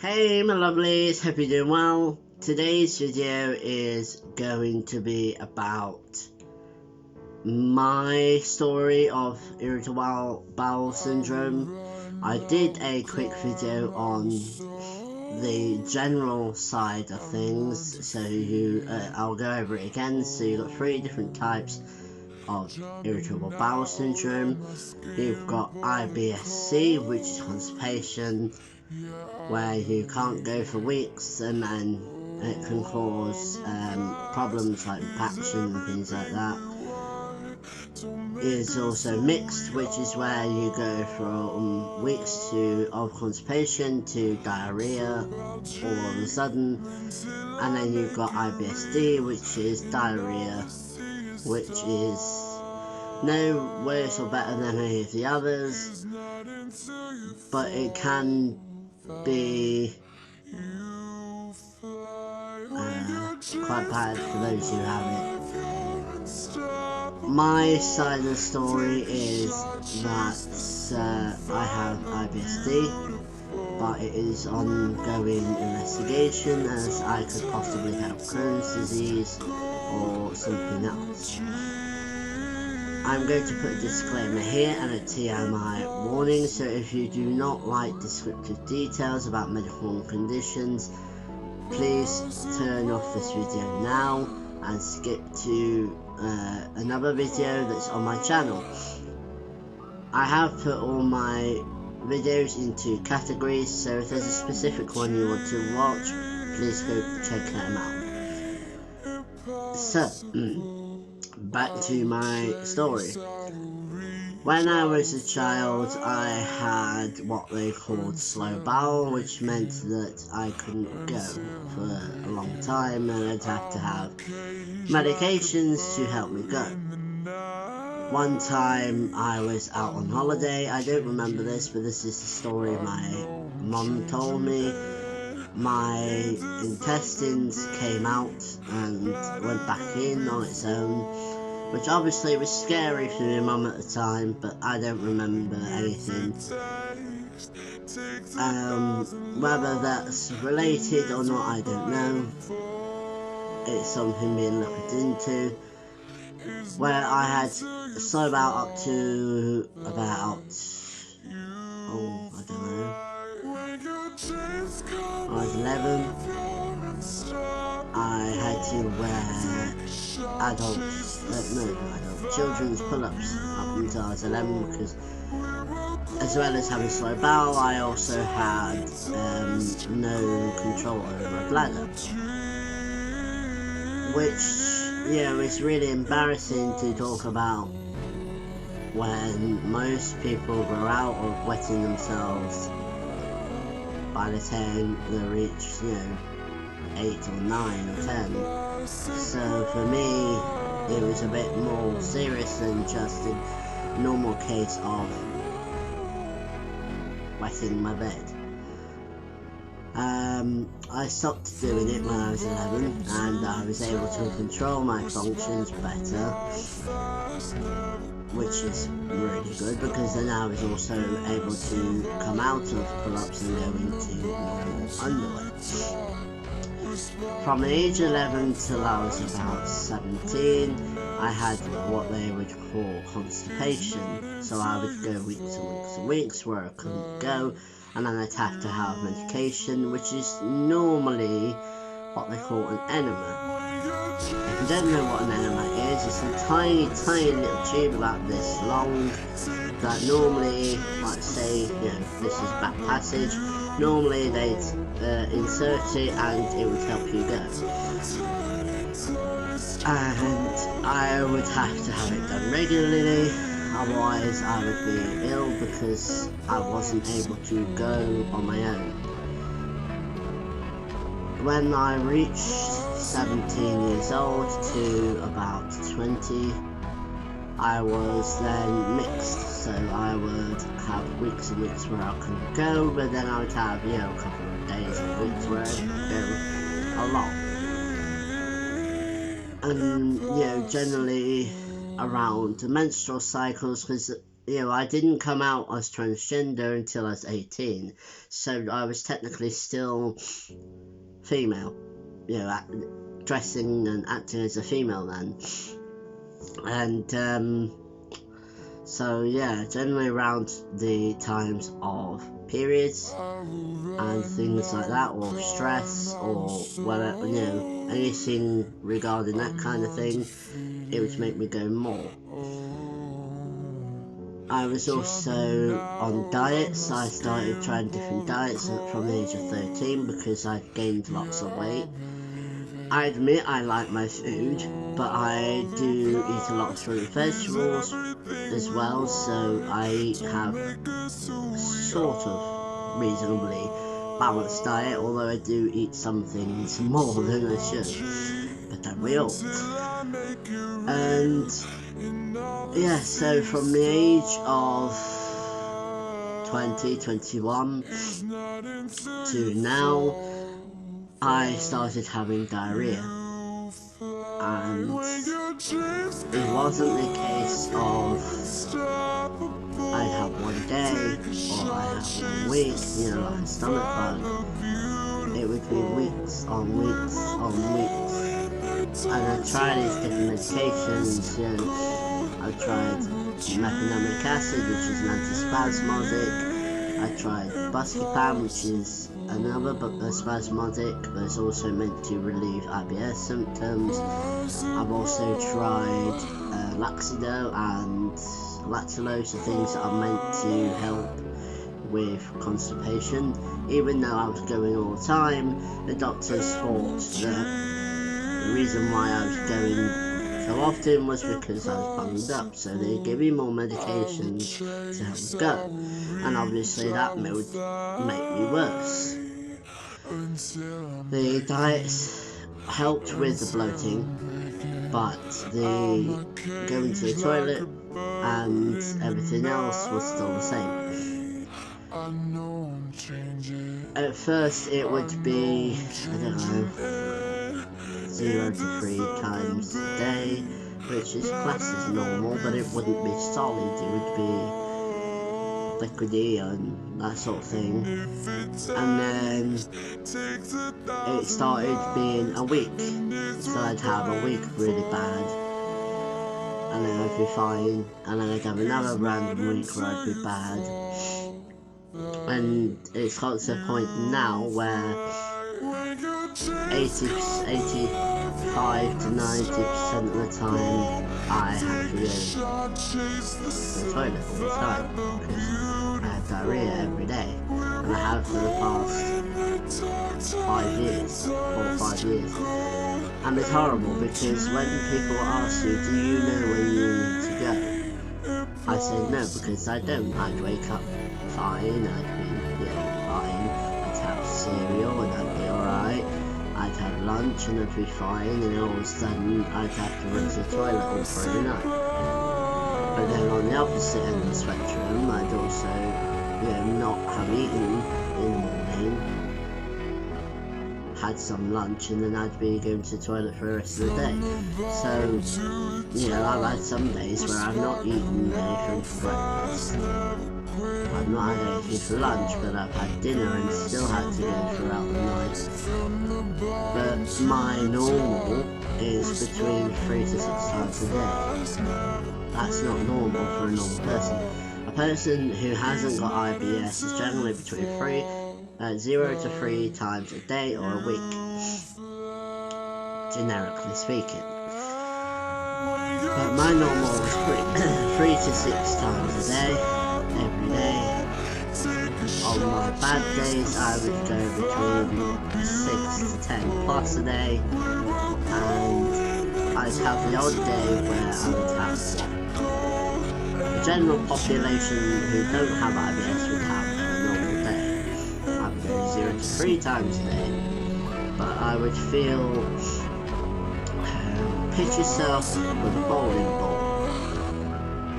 Hey my lovelies, hope you're doing well. Today's video is going to be about my story of irritable bowel syndrome. I did a quick video on the general side of things, so I'll go over it again. So you've got 3 different types of irritable bowel syndrome. You've got IBS-C, which is constipation, where you can't go for weeks, and then it can cause problems like impaction and things like that. It's also mixed, which is where you go from weeks of constipation to diarrhea all of a sudden. And then you've got IBS-D, which is diarrhea, which is no worse or better than any of the others, but it can be quite bad for those who have it. My side of the story is that I have IBS-D, but it is ongoing investigation, as I could possibly have Crohn's disease or something else. I'm going to put a disclaimer here and a TMI warning, so if you do not like descriptive details about medical conditions, please turn off this video now and skip to another video that's on my channel. I have put all my videos into categories, so if there's a specific one you want to watch, please go check them out. So, back to my story. When I was a child, I had what they called slow bowel, which meant that I couldn't go for a long time, and I'd have to have medications to help me go. One time I was out on holiday. I don't remember this, but this is the story my mum told me. My intestines came out and went back in on its own, which obviously was scary for my mum at the time, but I don't remember anything. Whether that's related or not, I don't know. It's something being looked into. Where I had slow bowel up to about, I don't know, I was 11. I had to wear children's pull-ups up until I was 11, because as well as having slow bowel, I also had no control over my bladder, which, is really embarrassing to talk about when most people grow out of wetting themselves by the time they reach, 8 or 9 or 10. So for me, it was a bit more serious than just a normal case of wetting my bed. I stopped doing it when I was 11, and I was able to control my functions better, which is really good, because then I was also able to come out of pull-ups and go into normal underwear. From age 11 till I was about 17, I had what they would call constipation, so I would go weeks and weeks and weeks where I couldn't go, and then I'd have to have medication, which is normally what they call an enema. If you don't know what an enema is, it's a tiny, tiny little tube about this long that normally, like say, this is back passage, normally they'd insert it and it would help you go. And I would have to have it done regularly, otherwise I would be ill because I wasn't able to go on my own. When I reached 17 years old to about 20, I was then mixed, so I would have weeks and weeks where I couldn't go, but then I would have, a couple of days and weeks where I could go a lot. And, generally around the menstrual cycles, because I didn't come out as transgender until I was 18, so I was technically still female, dressing and acting as a female then. And so yeah, generally around the times of periods and things like that, or stress, or whatever, anything regarding that kind of thing, it would make me go more. I was also on diets. I started trying different diets from the age of 13 because I'd gained lots of weight. I admit I like my food, but I do eat a lot of fruit and vegetables as well, so I have sort of reasonably balanced diet, although I do eat some things more than I should, but then we all. And yeah, so from the age of 20, 21 to now, I started having diarrhea, and it wasn't the case of I'd have one day or I'd have 1 week, like a stomach bug. It would be weeks on weeks on weeks, and I tried these different medications. I tried mefenamic acid, which is an antispasmodic. I tried buscopan, which is another spasmodic, but it's also meant to relieve IBS symptoms. I've also tried Laxido and lactulose, things that are meant to help with constipation. Even though I was going all the time, the doctors thought that the reason why I was going so often was because I was bunged up, so they gave me more medications to help me go, and obviously that would make me worse. The diets helped with the bloating, but the going to the toilet and everything else was still the same. At first it would be, 0 to 3 times a day, which is classed as normal, but it wouldn't be solid, it would be liquidy and that sort of thing. And then it started being a week, so I'd have a week really bad, and then I'd be fine, and then I'd have another random week where I'd be bad, and it's got to a point now where 85 to 90% of the time I have to go to the toilet all the time because I have diarrhea every day, and I have for the past 5 years, 4 or 5 years. And it's horrible because when people ask you, do you know when you need to go? I say no, because I don't. I'd wake up fine, I'd be fine, I'd have cereal and I'd be alright, I'd have lunch and I'd be fine, and all of a sudden I'd have to run to the toilet all through the night. But then on the opposite end of the spectrum, I'd also not have eaten in the morning, had some lunch, and then I'd be going to the toilet for the rest of the day. So, I've had some days where I've not eaten anything for breakfast, I've not had anything for lunch, but I've had dinner and still had to go throughout the night. But my normal is between 3 to 6 times a day. That's not normal for a normal person. A person who hasn't got IBS is generally between 0 to 3 times a day or a week, generically speaking. But my normal is 3 to 6 times a day, every day. On my bad days I would go between 6 to 10 plus a day, and I'd have the odd day where I would have 1. The general population who don't have IBS would have a normal day. I would go 0 to 3 times a day, but I would feel, pitch yourself with a bowling ball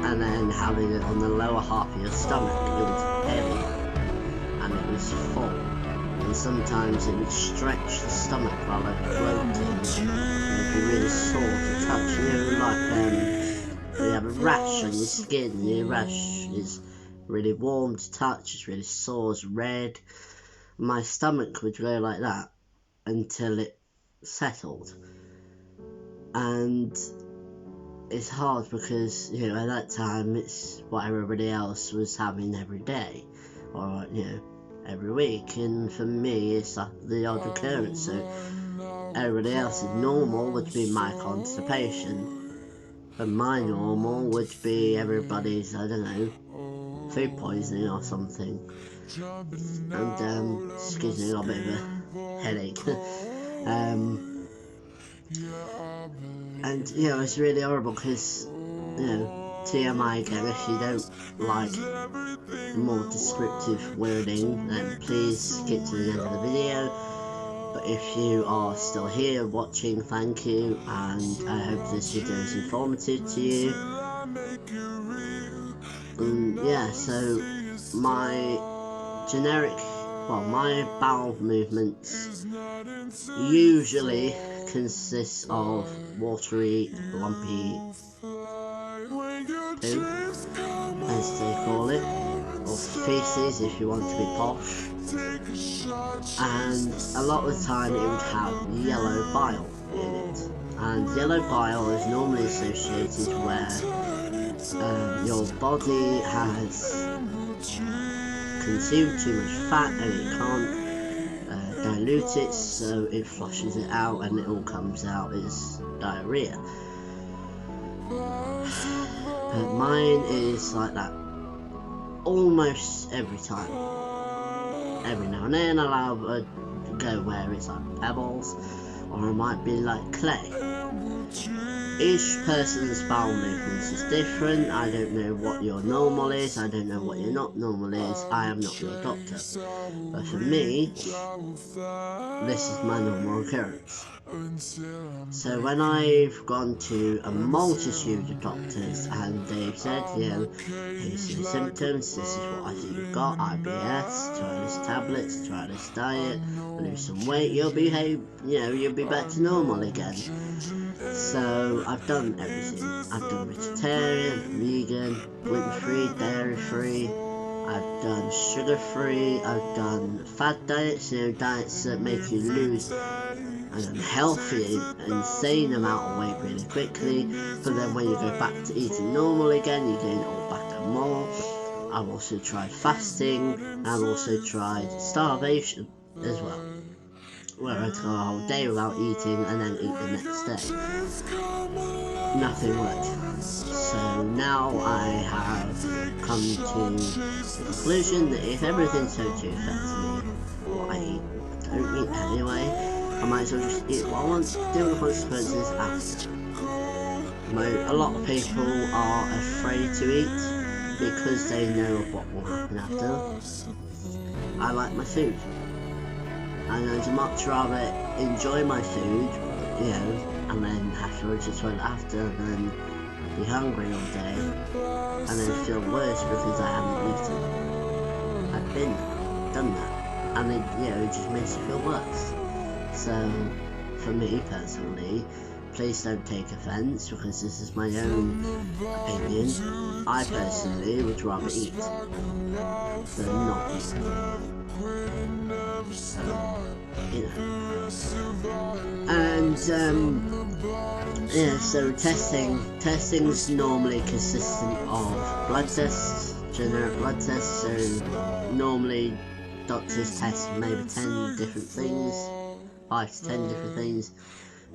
and then having it on the lower half of your stomach. It was heavy and it was full, and sometimes it would stretch the stomach while I floated, and it'd be really sore to touch, like you have a rash on your skin. Your rash is really warm to touch, it's really sore, it's red. My stomach would go like that until it settled. And it's hard because, you know, at that time it's what everybody else was having every day, or, you know, every week. And for me, it's like the odd occurrence. So everybody else's normal would be my constipation, but my normal would be everybody's, I don't know, food poisoning or something. And excuse me, I got a bit of a headache. And you know, it's really horrible because, you know, TMI again, if you don't like more descriptive wording, then please skip to the end of the video. But if you are still here watching, thank you, and I hope this video is informative to you. Yeah, so my my bowel movements usually consist of watery, lumpy poo, as they call it, or feces if you want to be posh. And a lot of the time it would have yellow bile in it. And yellow bile is normally associated where your body has consumed too much fat and it can't dilute it, so it flushes it out and it all comes out as diarrhea. Mine is like that almost every time. Every now and then I'll go where it's like pebbles, or it might be like clay. Each person's bowel movements is different. I don't know what your normal is, I don't know what your not normal is, I am not your doctor. But for me, this is my normal occurrence. So when I've gone to a multitude of doctors and they've said, you know, here's your symptoms, this is what I think you've got, IBS, try this tablet, try this diet, lose some weight, you'll be back to normal again. So I've done everything. I've done vegetarian, vegan, gluten-free, dairy-free, I've done sugar-free, I've done fad diets, you know, diets that make you lose an unhealthy, insane amount of weight really quickly, but then when you go back to eating normal again, you gain it all back and more. I've also tried fasting, I've also tried starvation as well, where I'd go a whole day without eating and then eat the next day. Nothing worked. So now I have come to the conclusion that if everything's going to affect me, what I eat, I don't eat anyway, I might as well just eat what I want, deal with the consequences after. A lot of people are afraid to eat because they know what will happen after. I like my food. And I'd much rather enjoy my food, you know, and then have to go to the toilet after, and then be hungry all day, and then feel worse because I haven't eaten. I've done that, and it, you know, it just makes you feel worse. So, for me personally, please don't take offence, because this is my own opinion. I personally would rather eat than not eat. You know. And yeah, so testing's normally consistent of blood tests, generic blood tests. So normally doctors test maybe 10 different things, 5 to 10 different things.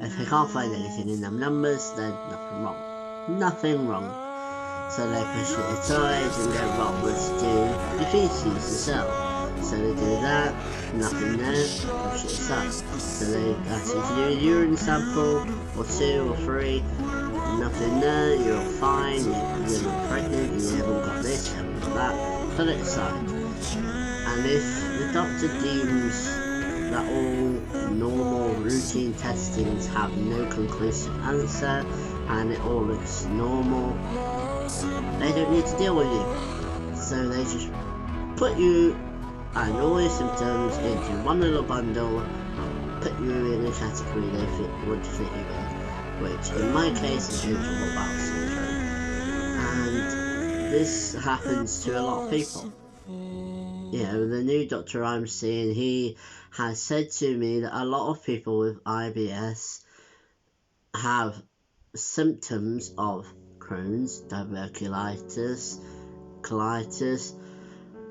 If they can't find anything in them numbers, then nothing wrong. So they push it aside and go, well, let's do the feces yourself. So they do that, nothing there, push it aside. So they ask you to do a urine sample, or 2 or 3, nothing there, you're all fine, you're not pregnant, you haven't got this, you haven't got that, put it aside. And if the doctor deems that all normal routine testings have no conclusive answer, and it all looks normal, they don't need to deal with you. So they just put you and all your symptoms into one little bundle, put you in a category they would fit you in, which in my case is irritable bowel syndrome. and this happens to a lot of people. You know, the new doctor I'm seeing, he has said to me that a lot of people with IBS have symptoms of Crohn's, diverculitis, colitis,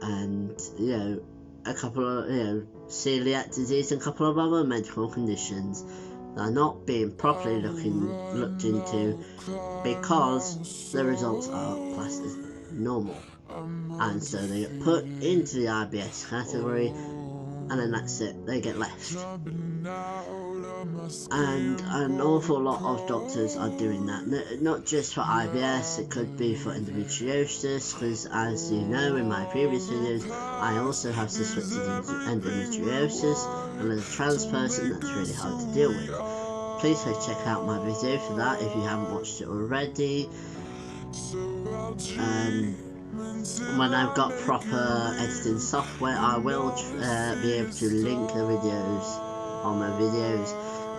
and, you know, a couple of, you know, celiac disease and a couple of other medical conditions that are not being properly looked into because the results are classed as normal, and so they get put into the IBS category, and then that's it, they get left. And an awful lot of doctors are doing that, not just for IBS, it could be for endometriosis, because as you know in my previous videos, I also have suspected endometriosis, and as a trans person that's really hard to deal with. Please go check out my video for that if you haven't watched it already. When I've got proper editing software, I will be able to link the videos on my videos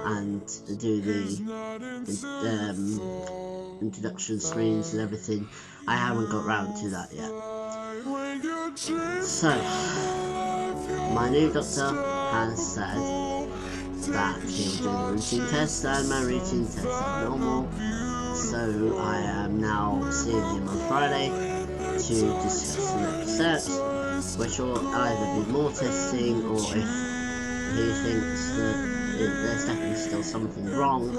and do the introduction screens and everything. I haven't got round to that yet. So, my new doctor has said that he'll do the routine test, and my routine test is normal. So I am now seeing him on Friday to discuss the next steps, which will either be more testing, or if he thinks that there's definitely still something wrong,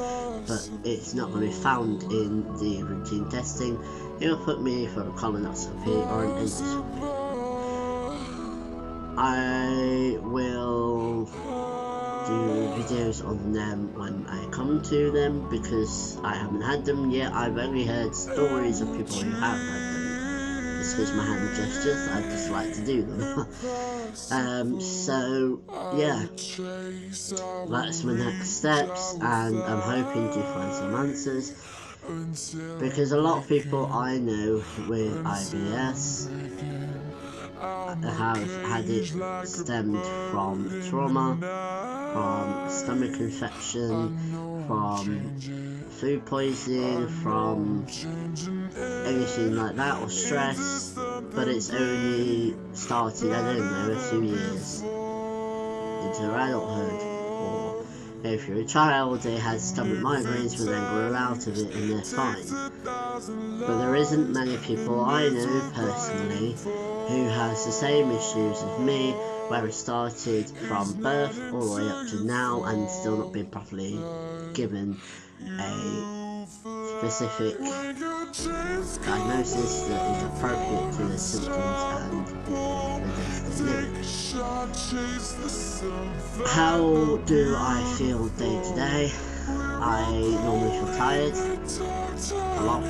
but it's not going to be found in the routine testing, he'll put me for a colonoscopy or an endoscopy. I will do videos on them when I come to them, because I haven't had them yet. I've only heard stories of people who have had them. Excuse my hand gestures, I just like to do them. So yeah, that's my next steps, and I'm hoping to find some answers, because a lot of people I know with IBS have had it stemmed from trauma, from stomach infection, from food poisoning, from anything like that, or stress, but it's only started, I don't know, a few years into their adulthood. Or if you're a child, they had stomach migraines but then grew out of it and they're fine. But there isn't many people I know personally who has the same issues as me, where it started from birth all the way up to now and still not been properly given a specific diagnosis that is appropriate to the symptoms and the day-to-day living. How do I feel day to day? I normally feel tired a lot. I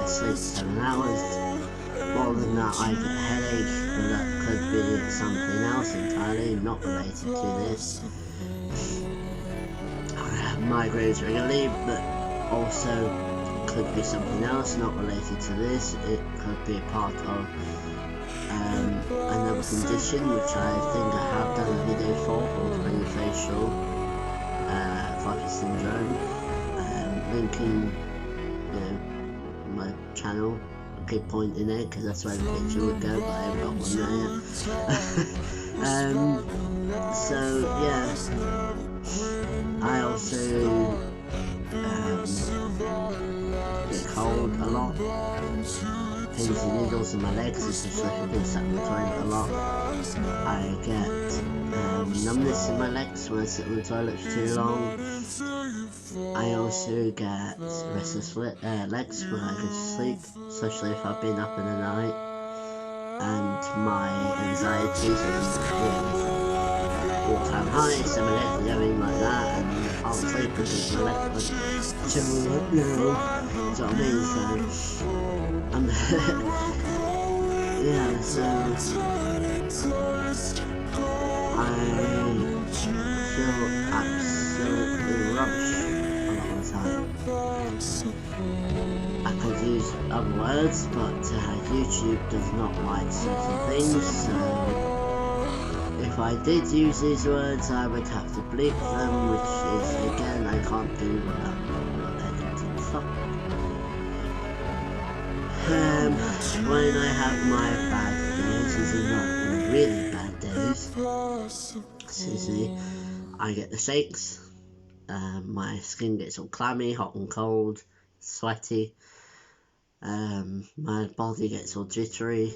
sleep 7 hours. More than that, I get a headache, but that could be something else entirely not related to this. I have migraines regularly, but also could be something else not related to this. It could be a part of another condition, which I think I have done a video for, called craniofacial fibrosis syndrome. Linking, you know, my channel. Keep pointing there because that's where the picture would go, but I haven't got one there yet. So yeah, I also get cold a lot, pins and needles in my legs, especially if I've been sat on the toilet a lot. I get numbness in my legs when I sit on the toilet for too long. I also get restless legs when I go to sleep, especially if I've been up in the night, and my anxieties are all-time high, so my legs are going like that, and I can't sleep because my legs are shivering up, you know what I mean? So yeah, so I feel absolutely rubbish a lot of the time. I could use other words, but YouTube does not like certain things, so if I did use these words I would have to bleep them, which is, again, I can't do without editing software. When I have my bad days, as in like really bad days, excuse me, I get the shakes. My skin gets all clammy, hot and cold, sweaty. My body gets all jittery.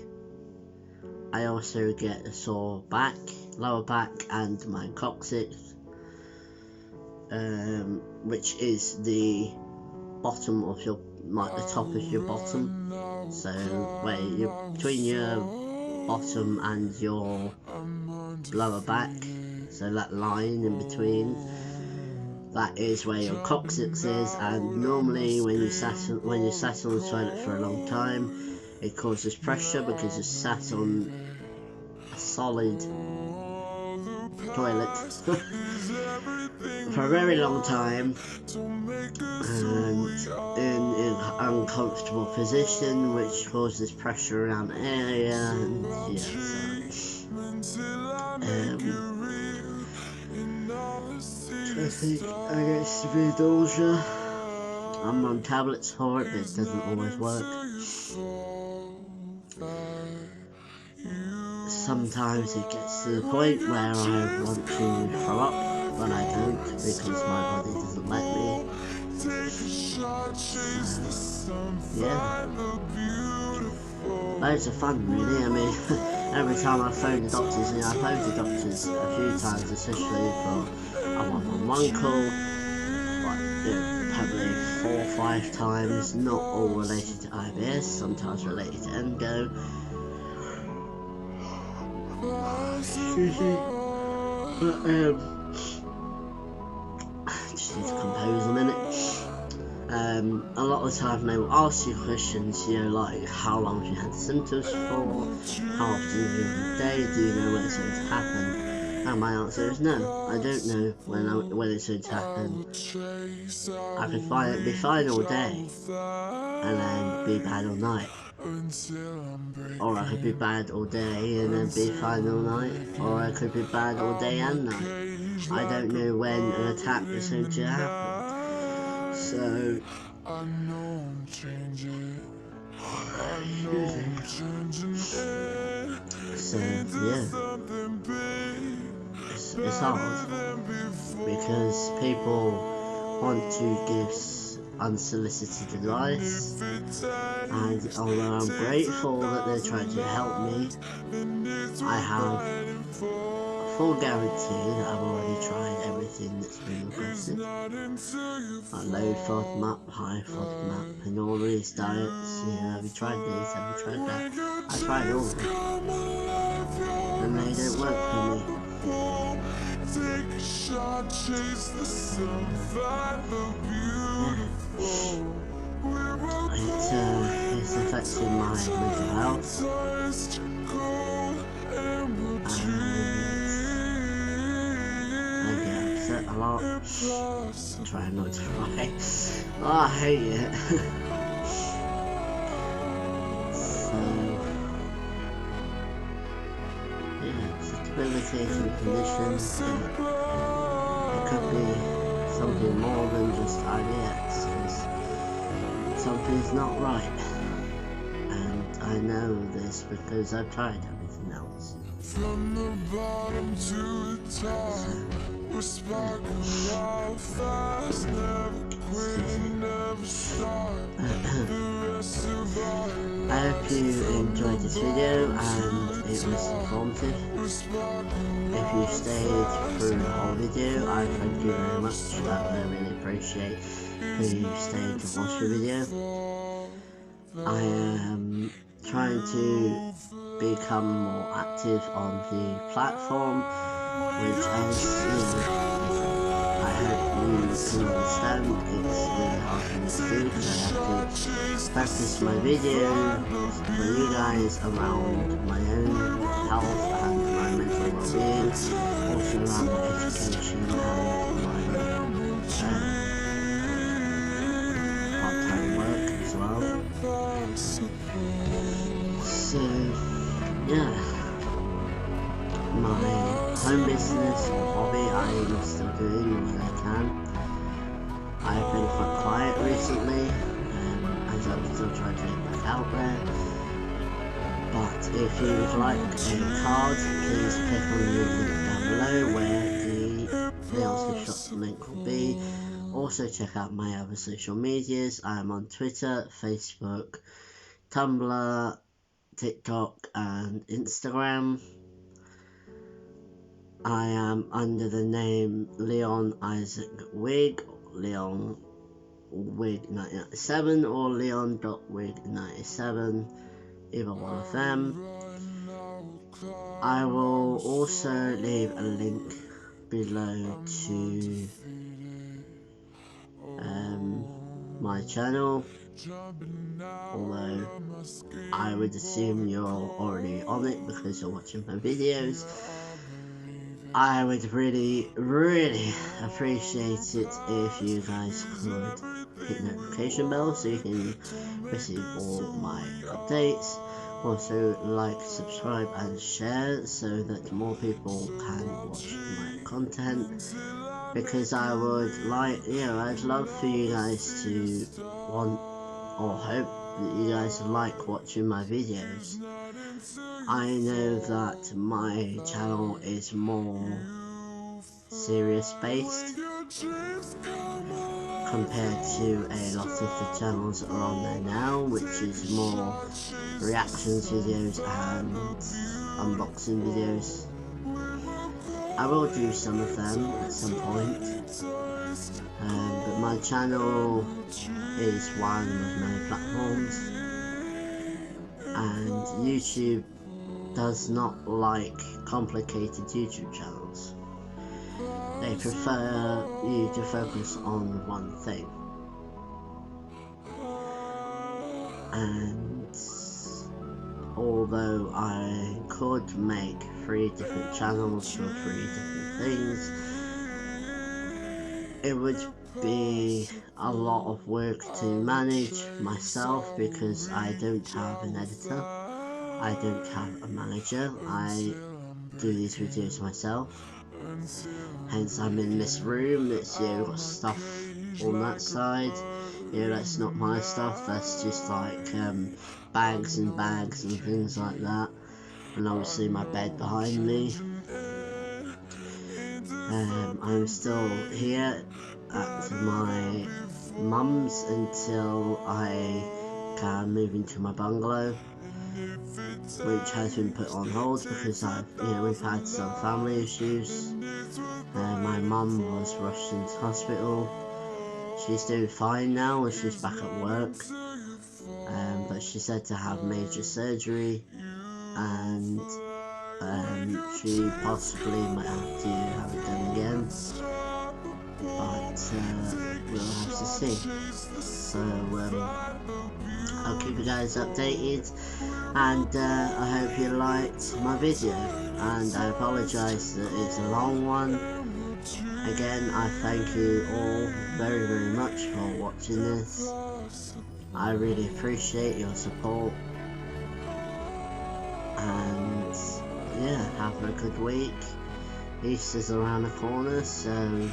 I also get a sore back, lower back, and my coccyx, which is the bottom of your, like the top of your bottom. So where you're between your bottom and your lower back, so that line in between, that is where your coccyx is. And normally when you sat on the toilet for a long time, it causes pressure because you're sat on a solid toilet for a very long time and in an uncomfortable position, which causes pressure around the area, and yeah, I think I get severe nausea. I'm on tablets for it, but it doesn't always work. Sometimes it gets to the point where I want to throw up, but I don't because my body doesn't let me. Yeah. Loads of fun, really. I mean, every time I phone the doctors, and I phoned the doctors a few times, especially for a one-on-one call, probably 4 or 5 times, not all related to IBS, sometimes related to endo. Excuse me. But, just need to compose a minute. A lot of the time they will ask you questions, you know, like how long have you had symptoms for, how often have you had a day, do you know when it's going to happen? And my answer is no, I don't know when it's going to happen. I could be fine all day and then be bad all night. Or I could be bad all day and then be fine all night. Or I could be bad all day and night. I don't know when an attack is going to happen. So, yeah, it's hard because people want to give unsolicited advice, and although I'm grateful that they're trying to help me, I have a full guarantee that I've already tried everything that's been requested. Like low FODMAP, high FODMAP, and all these diets. You know, have you tried this, have you tried that? I tried all of them, and they don't work for me. It's affecting my mental health, and I get upset a lot. I'm trying not to cry. Oh, I hate it. So, yeah, it's a debilitating condition. It could be something more than just IBS, because something's not right. And I know this because I've tried everything else. From the bottom to the top, we're sparking out fast, never quit, never stop. I hope you enjoyed this video and it was informative. If you stayed through the whole video, I thank you very much. I really appreciate who stayed to watch the video. I am trying to become more active on the platform, which I hope you can understand. It's really hard for me to do because I have to practice my videos for you guys around my own health and my mental well-being, also around my education and my part-time work as well. So, yeah, my home business or hobby I am still doing when I can. I've been quite quiet recently, as I'm still trying to get back out there. But if you would like a card, please click on the link down below where the Leon's Gift Shop link will be. Also check out my other social medias. I am on Twitter, Facebook, Tumblr, TikTok and Instagram. I am under the name Leon Isaac Wigg, Leon Wigg 1997 or Leon.wigg97, either one of them. I will also leave a link below to my channel, although I would assume you're already on it because you're watching my videos. I would really appreciate it if you guys could hit the notification bell so you can receive all my updates. Also like, subscribe and share so that more people can watch my content, because I would like, I'd love for you guys to want or hope that you guys like watching my videos. I know that my channel is more serious based compared to a lot of the channels that are on there now, which is more reactions videos and unboxing videos. I will do some of them at some point, but my channel is one with many platforms, and YouTube does not like complicated YouTube channels. They prefer you to focus on one thing. And although I could make 3 different channels for 3 different things, it would be a lot of work to manage myself because I don't have an editor, I don't have a manager, I do these videos myself. Hence I'm in this room that's, got stuff on that side. That's not my stuff, that's just like bags and things like that. And obviously my bed behind me. I'm still here at my mum's until I can move into my bungalow, which has been put on hold because we've had some family issues. My mum was rushed into hospital. She's doing fine now and she's back at work, but she's said to have major surgery, and she possibly might have to have it done again, but we'll have to see. So I'll keep you guys updated, and I hope you liked my video, and I apologise that it's a long one. Again, I thank you all very much for watching this. I really appreciate your support, and have a good week. Easter's around the corner, so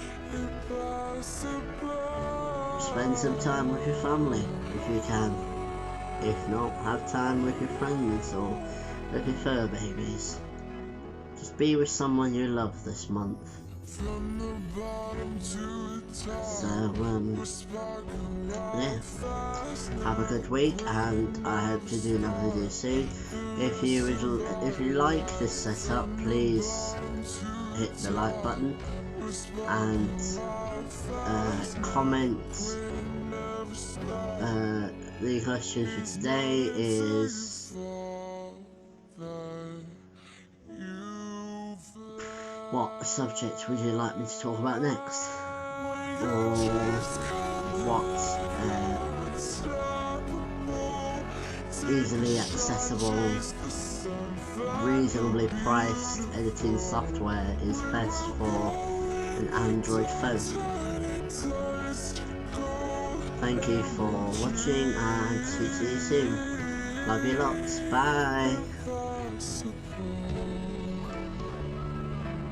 spend some time with your family if you can. If not, have time with your friends or with your fur babies. Just be with someone you love this month. So have a good week, and I hope to do another video soon. If you like this setup, please hit the like button and comment. The question for today is, what subject would you like me to talk about next? Or what easily accessible, reasonably priced editing software is best for an Android phone? Thank you for watching, and see you soon. Love you lots. Bye.